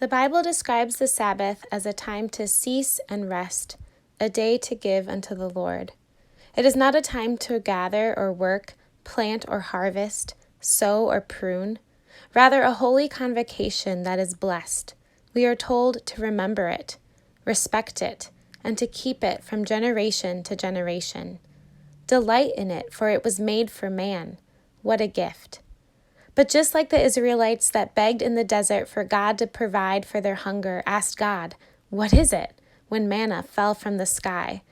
The Bible describes the Sabbath as a time to cease and rest, a day to give unto the Lord. It is not a time to gather or work, plant or harvest, sow or prune, rather a holy convocation that is blessed. We are told to remember it, respect it, and to keep it from generation to generation. Delight in it, for it was made for man. What a gift! But just like the Israelites that begged in the desert for God to provide for their hunger, asked God, "What is it?" when manna fell from the sky,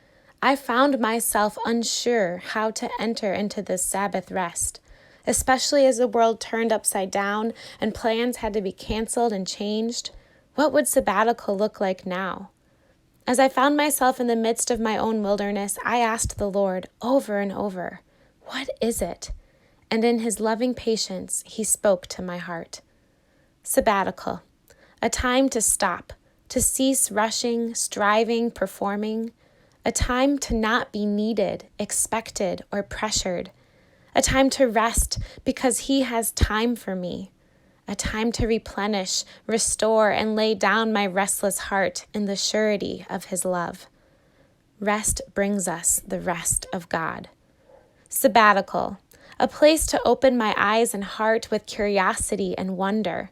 I found myself unsure how to enter into this Sabbath rest, especially as the world turned upside down and plans had to be canceled and changed. What would sabbatical look like now? As I found myself in the midst of my own wilderness, I asked the Lord over and over, "What is it?" And in his loving patience, he spoke to my heart. Sabbatical, a time to stop, to cease rushing, striving, performing, a time to not be needed, expected, or pressured, a time to rest because he has time for me, a time to replenish, restore, and lay down my restless heart in the surety of his love. Rest brings us the rest of God. Sabbatical, a place to open my eyes and heart with curiosity and wonder,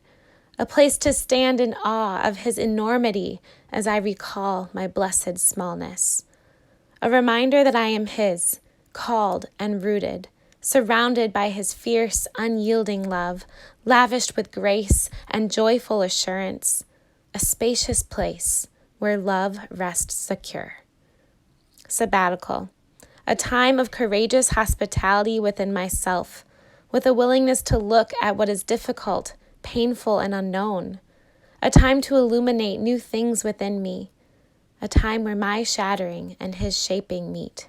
a place to stand in awe of his enormity as I recall my blessed smallness, a reminder that I am his, called and rooted, surrounded by his fierce, unyielding love, lavished with grace and joyful assurance, a spacious place where love rests secure. Sabbatical, a time of courageous hospitality within myself, with a willingness to look at what is difficult, painful, and unknown, a time to illuminate new things within me, a time where my shattering and his shaping meet.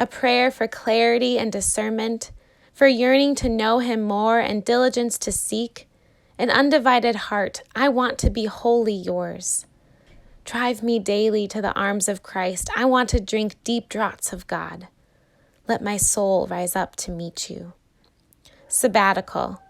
A prayer for clarity and discernment, for yearning to know him more and diligence to seek, an undivided heart, I want to be wholly yours. Drive me daily to the arms of Christ. I want to drink deep draughts of God. Let my soul rise up to meet you. Sabbatical,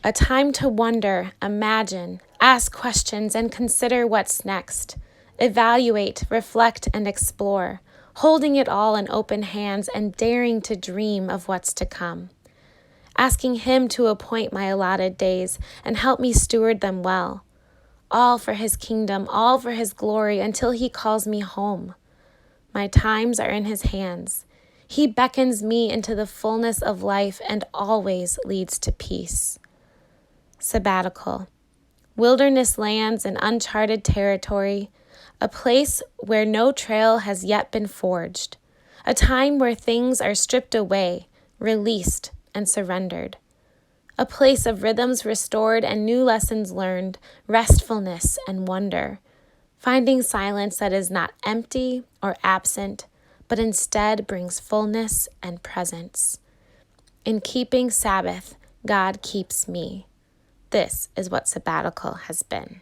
a time to wonder, imagine, ask questions, and consider what's next. Evaluate, reflect, and explore, holding it all in open hands and daring to dream of what's to come. Asking him to appoint my allotted days and help me steward them well. All for his kingdom, all for his glory, until he calls me home. My times are in his hands. He beckons me into the fullness of life and always leads to peace. Sabbatical, wilderness lands and uncharted territory, a place where no trail has yet been forged, a time where things are stripped away, released, and surrendered. A place of rhythms restored and new lessons learned, restfulness and wonder, finding silence that is not empty or absent, but instead brings fullness and presence. In keeping Sabbath, God keeps me. This is what sabbatical has been.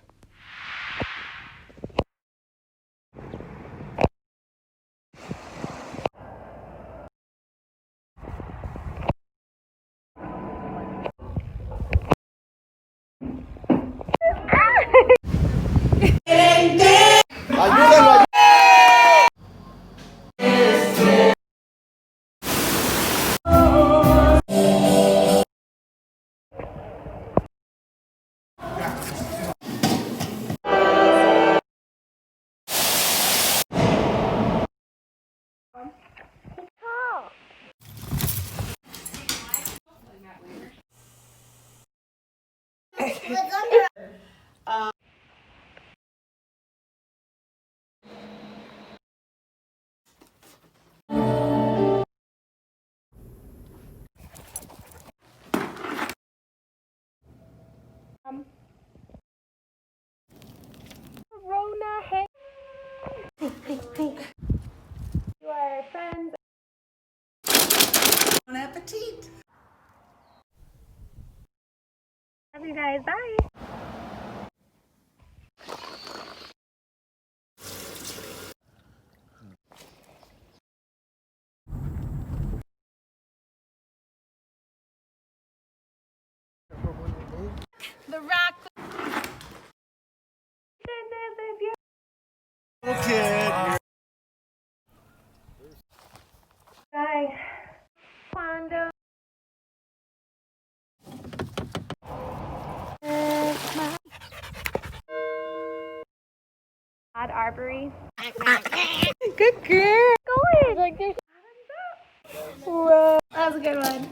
Rona, hey. You are friends. Bon appetit. Love you guys. Bye. The rock. Ad Arbory. Good girl. Go in. Like, whoa. That was a good one.